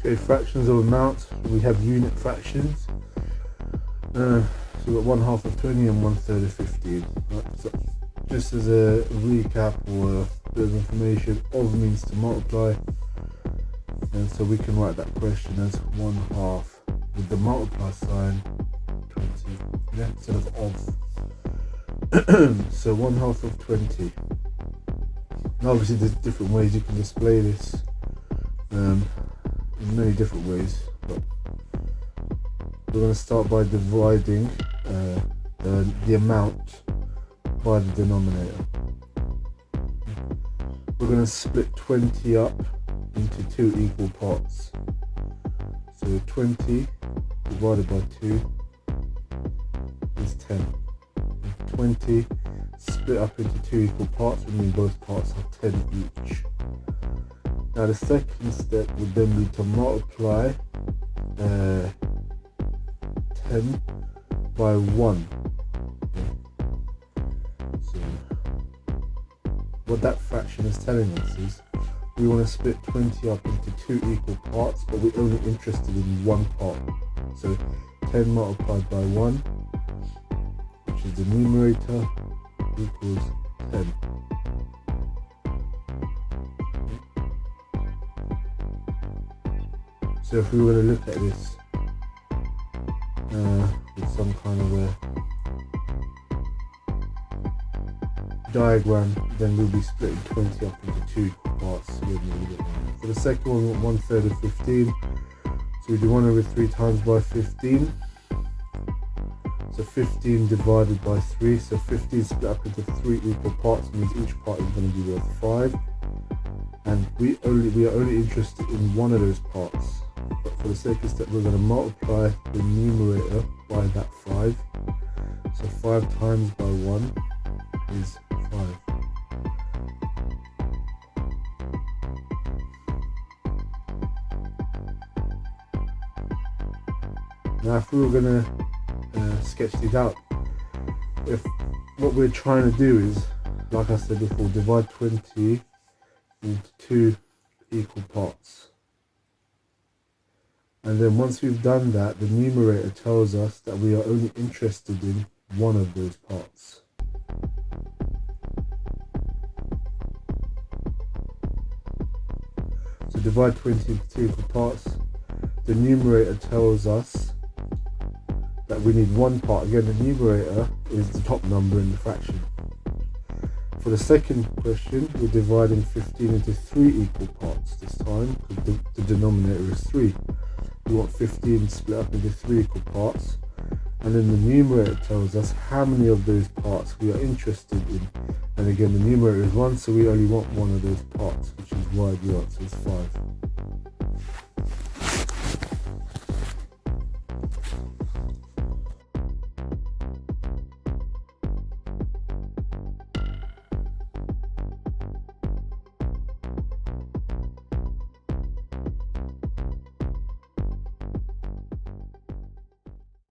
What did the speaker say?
Okay, fractions of amounts. We have unit fractions. So we've got 1/2 of 20 and 1/3 of 15. Right, so just as a recap or a bit of information, of means to multiply, and so we can write that question as 1/2 with the multiply sign 20, yeah, instead of. So 1/2 of 20. Now obviously there's different ways you can display this, in many different ways, but we're going to start by dividing the amount by the denominator. We're going to split 20 up into 2 equal parts. So 20 divided by 2 is 10. 20 split up into 2 equal parts, which means both parts are 10 each. Now the second step would then be to multiply 10 by 1. So what that fraction is telling us is we want to split 20 up into 2 equal parts, but we're only interested in one part. So 10 multiplied by 1, which is the numerator, equals 10. So if we were to look at this with some kind of a diagram, then we'll be splitting 20 up into 2 equal parts. For the second one, we want 1/3 of 15. So we do 1/3 times by 15. So 15 divided by 3. So 15 split up into 3 equal parts means each part is going to be worth 5. And we are only interested in one of those parts. But for the second step, we're going to multiply the numerator by that 5. So 5 times by 1 is 5. Now if we were going to sketch these out, if what we're trying to do is, like I said before, divide 20 into 2 equal parts. And then once we've done that, the numerator tells us that we are only interested in one of those parts. So divide 20 into 2 equal parts. The numerator tells us that we need one part. Again, the numerator is the top number in the fraction. For the second question, we're dividing 15 into 3 equal parts this time, because the denominator is 3. We want 15 split up into 3 equal parts, and then the numerator tells us how many of those parts we are interested in. And again, the numerator is 1, so we only want one of those parts, which is why the answer is 5.